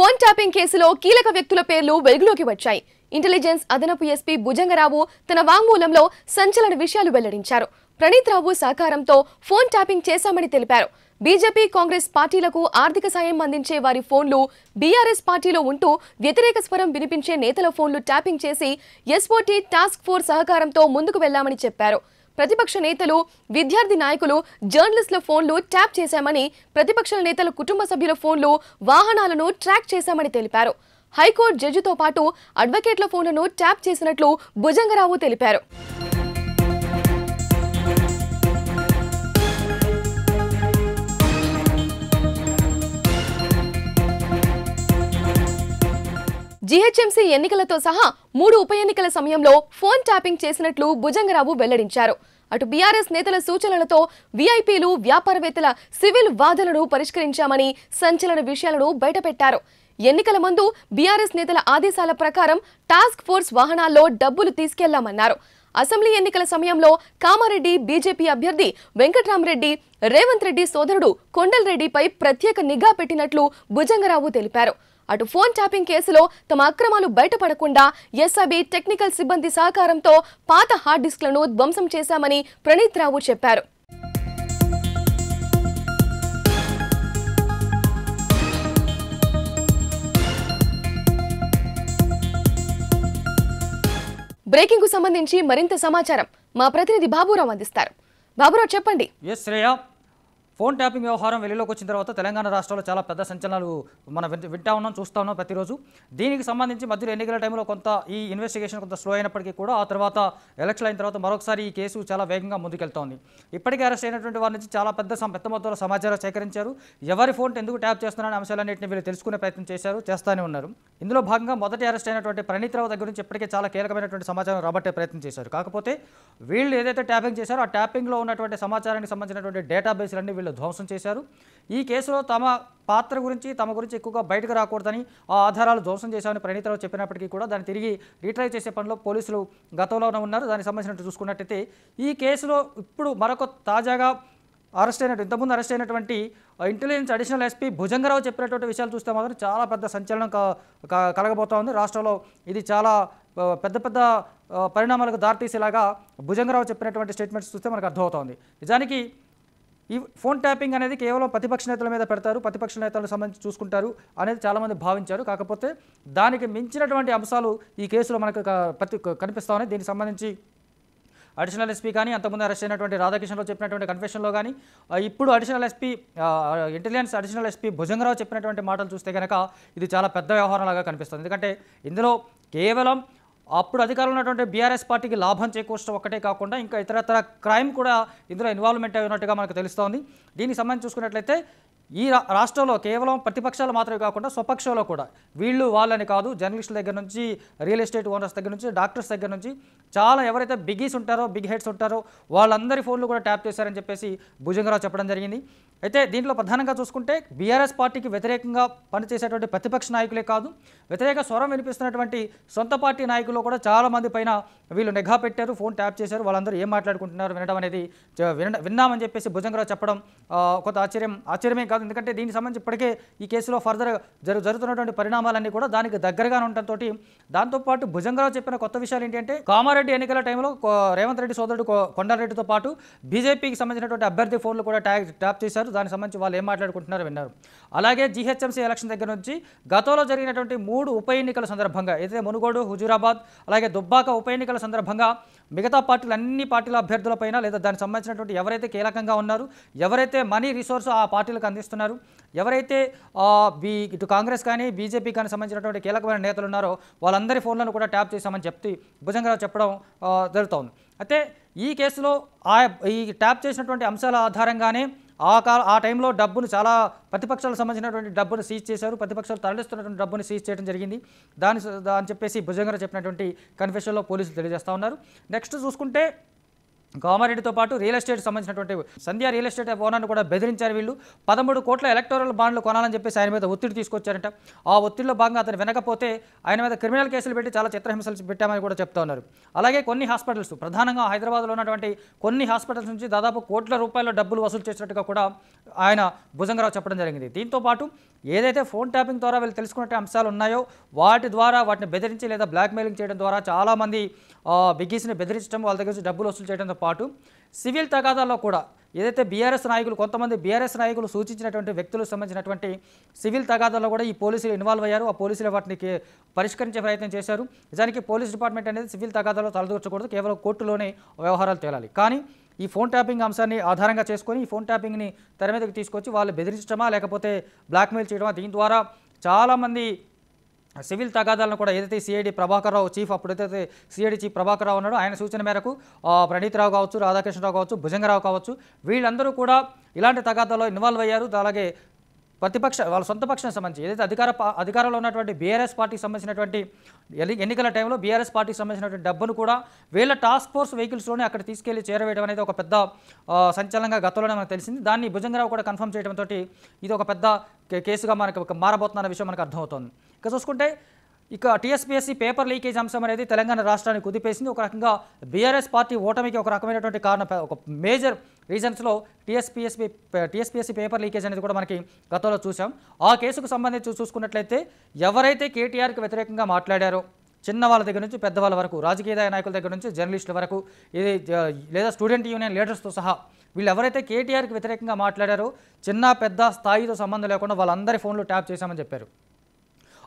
Phone tapping కేసులో కీలక వ్యక్తుల పేర్లు వెలుగులోకి వచ్చాయి. ఇంటెలిజెన్స్ అదనపు ఎస్పీ భుజంగరావు తన వాంగ్మూలంలో సంచలన విషయాలు వెల్లడించారు. ప్రణీత్ రావు సహకారంతో ఫోన్ ట్యాపింగ్ చేశామని తెలిపారు. బీజేపీ కాంగ్రెస్ పార్టీలకు ఆర్థిక సాయం అందించే వారి ఫోన్లు, బీఆర్ఎస్ పార్టీలో ఉంటూ వ్యతిరేక స్వరం వినిపించే నేతల ఫోన్లు ట్యాపింగ్ చేసి ఎస్ఓటీ టాస్క్ ఫోర్స్ సహకారంతో ముందుకు వెళ్లామని చెప్పారు. ప్రతిపక్ష నేతలు, విద్యార్థి నాయకులు, జర్నలిస్టుల ఫోన్లు ట్యాప్ చేశామని, ప్రతిపక్ష నేతల కుటుంబ సభ్యుల ఫోన్లు, వాహనాలను ట్రాక్ చేశామని తెలిపారు. హైకోర్టు జడ్జితో పాటు అడ్వకేట్ల ఫోన్లను ట్యాప్ చేసినట్లు భుజంగరావు తెలిపారు. జీహెచ్ఎంసీ ఎన్నికలతో సహా 3 ఉప ఎన్నికల సమయంలో ఫోన్ ట్యాపింగ్ చేసినట్లు భుజంగరావు వెల్లడించారు. అటు బీఆర్ఎస్ నేతల సూచనలతో వీఐపీలు, వ్యాపారవేత్తల సివిల్ వాదనను పరిష్కరించామని సంచలన విషయాలను బయటపెట్టారు. ఎన్నికల ముందు బీఆర్ఎస్ నేతల ఆదేశాల ప్రకారం టాస్క్ ఫోర్స్ వాహనాల్లో డబ్బులు తీసుకెళ్లామన్నారు. అసెంబ్లీ ఎన్నికల సమయంలో కామారెడ్డి బీజేపీ అభ్యర్థి వెంకట్రామరెడ్డి, రేవంత్ రెడ్డి సోదరుడు కొండల్ రెడ్డిపై ప్రత్యేక నిఘా పెట్టినట్లు భుజంగరావు తెలిపారు. అటు ఫోన్ ట్యాపింగ్ కేసులో తమ అక్రమాలు బయటపడకుండా ఎస్ఐబీ టెక్నికల్ సిబ్బంది సహకారంతో పాత హార్డ్ డిస్క్లను ధ్వంసం చేశామని ప్రణీత్ రావు చెప్పారు. బ్రేకింగ్ కు సంబంధించి మరింత సమాచారం మా ప్రతినిధి బాబురావు అందిస్తారు. బాబురావు చెప్పండి. ఫోన్ ట్యాపింగ్ వ్యవహారం వెలుగులోకి వచ్చిన తర్వాత తెలంగాణ రాష్ట్రంలో చాలా పెద్ద సంచలనాలు మనం వింటా ఉన్నాం, చూస్తూ ఉన్నాం ప్రతిరోజు. దీనికి సంబంధించి మధ్యలో ఎన్నికల టైంలో కొంత ఈ ఇన్వెస్టిగేషన్ కొంత స్లో అయినప్పటికీ కూడా ఆ తర్వాత ఎలక్షన్ అయిన తర్వాత మరొకసారి ఈ కేసు చాలా వేగంగా ముందుకెళ్తోంది. ఇప్పటికే అరెస్ట్ అయినటువంటి వారి నుంచి చాలా పెద్ద మొత్తంలో సమాచారం సేకరించారు. ఎవరి ఫోన్ ఎందుకు ట్యాప్ చేస్తున్నారనే అంశాలన్నింటినీ వీళ్ళు తెలుసుకునే ప్రయత్నం చేస్తూనే ఉన్నారు. ఇందులో భాగంగా మొదటి అరెస్ట్ అయినటువంటి ప్రణీత్ రావు దగ్గర నుంచి ఇప్పటికే చాలా కీలకమైనటువంటి సమాచారం రాబట్టే ప్రయత్నం చేశారు. కాకపోతే వీళ్ళు ఏదైతే ట్యాపింగ్ చేశారో ఆ ట్యాపింగ్లో ఉన్నటువంటి సమాచారానికి సంబంధించినటువంటి డేటాబేస్లన్నీ వీళ్ళు ధ్వంసం చేశారు. ఈ కేసులో తమ పాత్ర గురించి, తమ గురించి ఎక్కువగా బయటకు రాకూడదని ఆ ఆధారాలు ధ్వంసం చేశామని ప్రణీత్ రావు చెప్పినప్పటికీ కూడా దాన్ని తిరిగి రీట్రై చేసే పనిలో పోలీసులు గతంలోనే ఉన్నారు. దానికి సంబంధించినట్టు చూసుకున్నట్టయితే ఈ కేసులో ఇప్పుడు మరొక తాజాగా ఇంతకుముందు అరెస్ట్ అయినటువంటి ఇంటెలిజెన్స్ అడిషనల్ ఎస్పీ భుజంగరావు చెప్పినటువంటి విషయాలు చూస్తే మాత్రం చాలా పెద్ద సంచలనం కలగబోతా ఉంది. రాష్ట్రంలో ఇది చాలా పెద్ద పరిణామాలకు దారితీసేలాగా భుజంగరావు చెప్పినటువంటి స్టేట్మెంట్స్ చూస్తే మనకు అర్థమవుతోంది. నిజానికి ఈ ఫోన్ ట్యాపింగ్ అనేది కేవలం ప్రతిపక్ష నేతల మీద పెడతారు, ప్రతిపక్ష నేతలకు సంబంధించి చూసుకుంటారు అనేది చాలామంది భావించారు. కాకపోతే దానికి మించినటువంటి అంశాలు ఈ కేసులో మనకు కనిపిస్తూ ఉన్నాయి. దీనికి సంబంధించి అడిషనల్ ఎస్పీ కానీ, అంతకుముందు అరెస్ట్ అయినటువంటి రాధాకిషన్లో చెప్పినటువంటి కన్ఫెషన్లో కానీ, ఇప్పుడు ఇంటెలిజెన్స్ అడిషనల్ ఎస్పీ భుజంగరావు చెప్పినటువంటి మాటలు చూస్తే కనుక ఇది చాలా పెద్ద వ్యవహారంలాగా కనిపిస్తుంది. ఎందుకంటే ఇందులో కేవలం అప్పుడు అధికారంలో ఉన్నటువంటి బీఆర్ఎస్ పార్టీకి లాభం చేకూర్చడం ఒక్కటే కాకుండా ఇంకా ఇతరత్ర క్రైమ్ కూడా ఇందులో ఇన్వాల్వ్మెంట్ అయినట్టుగా మనకు తెలుస్తోంది. దీనికి సంబంధించి చూసుకున్నట్లయితే ఈ రాష్ట్రంలో కేవలం ప్రతిపక్షాలు మాత్రమే కాకుండా స్వపక్షంలో కూడా వీళ్ళు వాళ్ళని కాదు, జర్నలిస్టుల దగ్గర నుంచి, రియల్ ఎస్టేట్ ఓనర్స్ దగ్గర నుంచి, డాక్టర్స్ దగ్గర నుంచి చాలా ఎవరైతే బిగ్గీస్ ఉంటారో, బిగ్ హెడ్స్ ఉంటారో వాళ్ళందరి ఫోన్లు కూడా ట్యాప్ చేశారని చెప్పేసి భుజంగరావు చెప్పడం జరిగింది. అయితే దీంట్లో ప్రధానంగా చూసుకుంటే బీఆర్ఎస్ పార్టీకి వ్యతిరేకంగా పనిచేసేటువంటి ప్రతిపక్ష నాయకులే కాదు, వ్యతిరేక స్వరం వినిపిస్తున్నటువంటి సొంత పార్టీ నాయకులు కూడా చాలామంది పైన వీళ్ళు నిఘా పెట్టారు, ఫోన్ ట్యాప్ చేశారు. వాళ్ళందరూ ఏం మాట్లాడుకుంటున్నారు వినడం అనేది విన్నామని చెప్పేసి భుజంగరావు చెప్పడం కొంత ఆశ్చర్యమే కాదు. ఎందుకంటే దీనికి సంబంధించి ఇప్పటికే ఈ కేసులో ఫర్దర్ జరుగుతున్నటువంటి పరిణామాలన్నీ కూడా దానికి దగ్గరగా ఉండటంతో దాంతోపాటు భుజంగరావు చెప్పిన కొత్త విషయాలు ఏంటంటే కామారెడ్డి ఎన్నికల టైంలో రేవంత్ రెడ్డి సోదరుడు కొండారెడ్డితో పాటు బీజేపీకి సంబంధించినటువంటి అభ్యర్థి ఫోన్లు కూడా ట్యాప్ చేశారు. దానికి సంబంధించి వాళ్ళు ఏం మాట్లాడుకుంటున్నారో విన్నారు. అలాగే జీహెచ్ఎంసీ ఎలక్షన్ దగ్గర నుంచి గతంలో జరిగినటువంటి 3 ఉప ఎన్నికల సందర్భంగా అయితే మునుగోడు, హుజూరాబాద్, అలాగే దుబ్బాక ఉప ఎన్నికల సందర్భంగా మిగతా పార్టీలు అన్ని పార్టీల అభ్యర్థులపైన లేదా దానికి సంబంధించినటువంటి ఎవరైతే కీలకంగా ఉన్నారు, ఎవరైతే మనీ రిసోర్స్ ఆ పార్టీలకు అందిస్తున్నారు, ఎవరైతే ఇటు కాంగ్రెస్ కానీ బీజేపీ కానీ సంబంధించినటువంటి కీలకమైన నేతలు ఉన్నారో వాళ్ళందరి ఫోన్లను కూడా ట్యాప్ చేశామని భుజంగరావు చెప్పడం జరుగుతోంది. అయితే ఈ కేసులో ఈ ట్యాప్ చేసినటువంటి అంశాల ఆధారంగానే ఆ టైంలో డబ్బును చాలా ప్రతిపక్షాలకు సంబంధించినటువంటి డబ్బును సీజ్ చేశారు, ప్రతిపక్షాలు తరలిస్తున్నటువంటి డబ్బును సీజ్ చేయడం జరిగింది. దాని చెప్పేసి భుజంగరావు చెప్పినటువంటి కన్ఫెషన్లో పోలీసులు తెలియజేస్తూ ఉన్నారు. నెక్స్ట్ చూసుకుంటే కామారెడ్డితో పాటు రియల్ ఎస్టేట్ సంబంధించినటువంటి సంధ్య రియల్ ఎస్టేట్ ఓనర్ను కూడా బెదిరించారు వీళ్ళు. 13 కోట్ల ఎలక్టోరల్ బాండ్లు కొనాలని చెప్పేసి ఆయన మీద ఒత్తిడి తీసుకొచ్చారంట. ఆ ఒత్తిడిలో భాగంగా అతను వినకపోతే ఆయన మీద క్రిమినల్ కేసులు పెట్టి చాలా చిత్రహింసలు పెట్టామని కూడా చెప్తా ఉన్నారు. అలాగే కొన్ని హాస్పిటల్స్, ప్రధానంగా హైదరాబాద్లో ఉన్నటువంటి కొన్ని హాస్పిటల్స్ నుంచి దాదాపు కోట్ల రూపాయల డబ్బులు వసూలు చేసినట్టుగా కూడా ఆయన భుజంగరావు చెప్పడం జరిగింది. దీంతో పాటు ఏదైతే ఫోన్ ట్యాపింగ్ ద్వారా వీళ్ళు తెలుసుకునే అంశాలు ఉన్నాయో వాటి ద్వారా వాటిని బెదిరించి లేదా బ్లాక్మెయిలింగ్ చేయడం ద్వారా చాలామంది బిగ్గీస్ని బెదిరించడం, వాళ్ళ దగ్గర నుంచి డబ్బులు వసూలు చేయడంతో పాటు సివిల్ తగాదాల్లో కూడా ఏదైతే బీఆర్ఎస్ నాయకులు, కొంతమంది బీఆర్ఎస్ నాయకులు సూచించినటువంటి వ్యక్తులకు సంబంధించినటువంటి సివిల్ తగాదాల్లో కూడా ఈ పోలీసులు ఇన్వాల్వ్ అయ్యారు. ఆ పోలీసులు వాటిని పరిష్కరించే ప్రయత్నం చేశారు. నిజానికి పోలీస్ డిపార్ట్మెంట్ అనేది సివిల్ తగాదాల్లో తలదూర్చకూడదు, కేవలం కోర్టులోనే వ్యవహారాలు తేలాలి. కానీ ఈ ఫోన్ ట్యాపింగ్ అంశాన్ని ఆధారంగా చేసుకొని ఈ ఫోన్ ట్యాపింగ్ని తెర మీదకి తీసుకొచ్చి వాళ్ళు బెదిరించడమా లేకపోతే బ్లాక్మెయిల్ చేయడమా, దీని ద్వారా చాలామంది సివిల్ తగాదాలను కూడా ఏదైతే సిఐడి ప్రభాకర్ రావు చీఫ్, అప్పుడైతే సిఐడి చీఫ్ ప్రభాకర్ రావు ఉన్నాడో ఆయన సూచన మేరకు ప్రణీత్ రావు కావచ్చు, రాధాకృష్ణరావు కావచ్చు, భుజంగరావు కావచ్చు, వీళ్ళందరూ కూడా ఇలాంటి తగాదాల్లో ఇన్వాల్వ్ అయ్యారు. అలాగే వాళ్ళ సొంత పక్షానికి సంబంధించి ఏదైతే అధికారంలో ఉన్నటువంటి బీఆర్ఎస్ పార్టీకి సంబంధించినటువంటి ఎన్నికల టైంలో బీఆర్ఎస్ పార్టీకి సంబంధించినటువంటి డబ్బును కూడా వీళ్ళ టాస్క్ ఫోర్స్ వెహికల్స్లోనే అక్కడ తీసుకెళ్లి చేరవేయడం అనేది ఒక పెద్ద సంచలనంగా గతంలోనే మనకు తెలిసింది. దాన్ని భుజంగరావు కూడా కన్ఫర్మ్ చేయడంతో ఇది ఒక పెద్ద కేసుగా మనకు మారబోతున్న విషయం మనకు అర్థమవుతుంది. ఇక చూసుకుంటే టీఎస్పీఎస్సీ పేపర్ లీకేజ్ అంశం అనేది తెలంగాణ రాష్ట్రాన్ని కుదిపేసింది. ఒక రకంగా బీఆర్ఎస్ పార్టీ ఓటమికి ఒక రకమైనటువంటి కారణం, ఒక మేజర్ రీజన్స్లో టీఎస్పీఎస్సీ పేపర్ లీకేజ్ అనేది కూడా మనకి గతంలో చూసాం. ఆ కేసుకు సంబంధించి చూసుకున్నట్లయితే ఎవరైతే కేటీఆర్కి వ్యతిరేకంగా మాట్లాడారో, చిన్న వాళ్ళ దగ్గర నుంచి పెద్దవాళ్ళ వరకు, రాజకీయ నాయకుల దగ్గర నుంచి జర్నలిస్టుల వరకు, ఇది లేదా స్టూడెంట్ యూనియన్ లీడర్స్తో సహా వీళ్ళు ఎవరైతే కేటీఆర్కి వ్యతిరేకంగా మాట్లాడారో చిన్న పెద్ద స్థాయితో సంబంధం లేకుండా వాళ్ళందరి ఫోన్లు ట్యాప్ చేశామని చెప్పారు.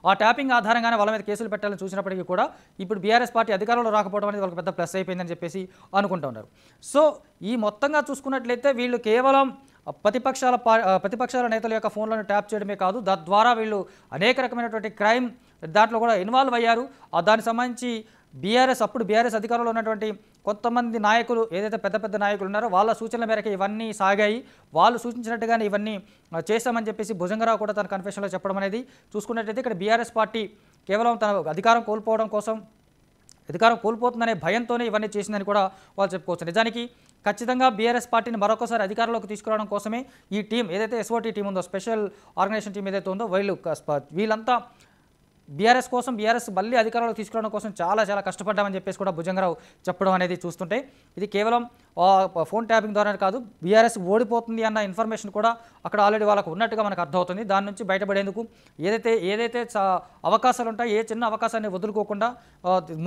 ఆ ట్యాపింగ్ ఆధారంగానే వాళ్ళ మీద కేసులు పెట్టాలని చూసినప్పటికీ కూడా ఇప్పుడు బీఆర్ఎస్ పార్టీ అధికారంలో రాకపోవడం అనేది వాళ్ళకి పెద్ద ప్లస్ అయిపోయిందని చెప్పేసి అనుకుంటూ ఉన్నారు. సో ఈ మొత్తంగా చూసుకున్నట్లయితే వీళ్ళు కేవలం ప్రతిపక్షాల నేతల యొక్క ఫోన్లను ట్యాప్ చేయడమే కాదు, తద్వారా వీళ్ళు అనేక రకమైనటువంటి క్రైమ్ దాంట్లో కూడా ఇన్వాల్వ్ అయ్యారు. దానికి సంబంధించి అప్పుడు బీఆర్ఎస్ అధికారంలో ఉన్నటువంటి కొంతమంది నాయకులు, ఏదైతే పెద్ద పెద్ద నాయకులు ఉన్నారో వాళ్ళ సూచనల మేరకు ఇవన్నీ సాగాయి. వాళ్ళు సూచించినట్టుగానే ఇవన్నీ చేశామని చెప్పేసి భుజంగరావు కూడా తన కన్ఫెషన్లో చెప్పడం అనేది చూసుకున్నట్లయితే ఇక్కడ బీఆర్ఎస్ పార్టీ కేవలం తన అధికారం కోల్పోతుందనే భయంతోనే ఇవన్నీ చేసిందని కూడా వాళ్ళు చెప్పుకోవచ్చు. నిజానికి ఖచ్చితంగా బీఆర్ఎస్ పార్టీని మరొకసారి అధికారంలోకి తీసుకురావడం కోసమే ఈ టీం, ఏదైతే ఎస్ఓటీ టీం ఉందో, స్పెషల్ ఆర్గనైజేషన్ టీం ఏదైతే ఉందో, వీళ్ళంతా బీఆర్ఎస్ మళ్ళీ అధికారంలో తీసుకురావడం కోసం చాలా చాలా కష్టపడ్డామని చెప్పేసి కూడా భుజంగరావు చెప్పడం అనేది చూస్తుంటే ఇది కేవలం ఫోన్ ట్యాపింగ్ ద్వారానే కాదు, బీఆర్ఎస్ ఓడిపోతుంది అన్న ఇన్ఫర్మేషన్ కూడా అక్కడ ఆల్రెడీ వాళ్ళకు ఉన్నట్టుగా మనకు అర్థమవుతుంది. దాని నుంచి బయటపడేందుకు ఏదైతే అవకాశాలు ఉంటాయో ఏ చిన్న అవకాశాన్ని వదులుకోకుండా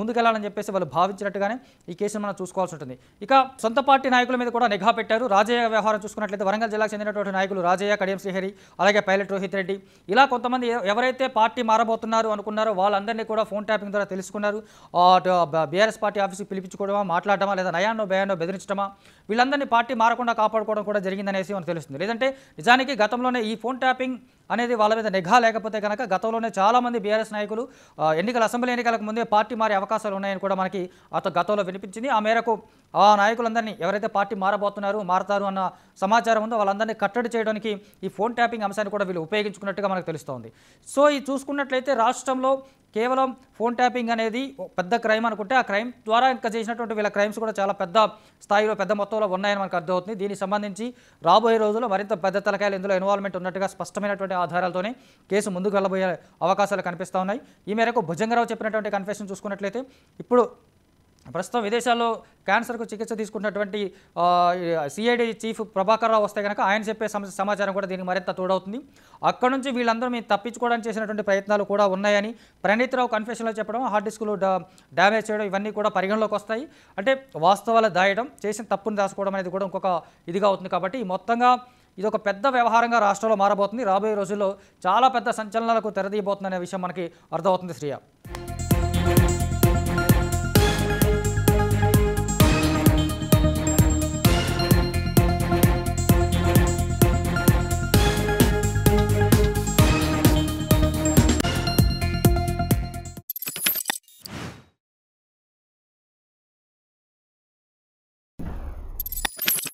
ముందుకెళ్లాలని చెప్పేసి వాళ్ళు భావించినట్టుగానే ఈ కేసును మనం చూసుకోవాల్సి ఉంటుంది. ఇక సొంత పార్టీ నాయకుల మీద కూడా నిఘా పెట్టారు. రాజయ్య వ్యవహారం చూసుకున్నట్లయితే వరంగల్ జిల్లాకు చెందినటువంటి నాయకులు రాజయ్య, కడియం శ్రీహరి, అలాగే పైలట్ రోహిత్ రెడ్డి, ఇలా కొంతమంది ఎవరైతే పార్టీ మారబోతున్నారు అనుకున్నారో వాళ్ళందరినీ కూడా ఫోన్ ట్యాపింగ్ ద్వారా తెలుసుకున్నారు. బీఆర్ఎస్ పార్టీ ఆఫీస్కి పిలిపించుకోవడమా, మాట్లాడటమా, లేదా నయాన్నో భయాన్నో బెదిరించడమా, వీళ్ళందరినీ పార్టీ మారకుండా కాపాడుకోవడం కూడా జరిగిందనేసి మనకు తెలుస్తుంది. లేదంటే నిజానికి గతంలోనే ఈ ఫోన్ ట్యాపింగ్ అనేది వాళ్ళ మీద నిఘా లేకపోతే కనుక గతంలోనే చాలామంది బీఆర్ఎస్ నాయకులు అసెంబ్లీ ఎన్నికలకు ముందే పార్టీ మారే అవకాశాలు ఉన్నాయని కూడా మనకి గతంలో వినిపించింది. ఆ మేరకు ఆ నాయకులందరినీ ఎవరైతే పార్టీ మారతారు అన్న సమాచారం ఉందో వాళ్ళందరినీ కట్టడి చేయడానికి ఈ ఫోన్ ట్యాపింగ్ అంశాన్ని కూడా వీళ్ళు ఉపయోగించుకున్నట్టుగా మనకు తెలుస్తోంది. సో ఈ చూసుకున్నట్లయితే రాష్ట్రంలో కేవలం ఫోన్ ట్యాపింగ్ అనేది పెద్ద క్రైమ్ అనుకుంటే ఆ క్రైమ్ ద్వారా ఇంకా చేసినటువంటి వీళ్ళ క్రైమ్స్ కూడా చాలా పెద్ద స్థాయిలో పెద్ద మొత్తంలో ఉన్నాయని మనకు అర్థమవుతుంది. దీనికి సంబంధించి రాబోయే రోజుల్లో మరింత పెద్ద తలకాయలు ఇందులో ఇన్వాల్వ్మెంట్ ఉన్నట్టుగా స్పష్టమైనటువంటి ఆధారాలతోనే కేసు ముందుకు వెళ్ళబోయే అవకాశాలు కనిపిస్తూ ఉన్నాయి. ఈ మేరకు భుజంగరావు చెప్పినటువంటి కన్ఫెషన్ చూసుకున్నట్లయితే ఇప్పుడు ప్రస్తుతం విదేశాల్లో క్యాన్సర్కు చికిత్స తీసుకున్నటువంటి సిఐడి చీఫ్ ప్రభాకర్ రావు వస్తే కనుక ఆయన చెప్పే సమాచారం కూడా దీనికి మరింత తోడవుతుంది. అక్కడ నుంచి వీళ్ళందరూ మేము తప్పించుకోవడానికి చేసినటువంటి ప్రయత్నాలు కూడా ఉన్నాయని ప్రణీత్ రావు కన్ఫెషన్లో చెప్పడం, హార్డ్ డిస్క్లు డ్యామేజ్ చేయడం, ఇవన్నీ కూడా పరిగణలోకి వస్తాయి. అంటే వాస్తవాలు దాయడం, చేసిన తప్పును దాచుకోవడం అనేది కూడా ఇంకొక ఇదిగా అవుతుంది. కాబట్టి మొత్తంగా ఇది ఒక పెద్ద వ్యవహారంగా రాష్ట్రంలో మారబోతుంది. రాబోయే రోజుల్లో చాలా పెద్ద సంచలనాలకు తెరదీయబోతుందనే విషయం మనకి అర్థమవుతుంది. శ్రీయ.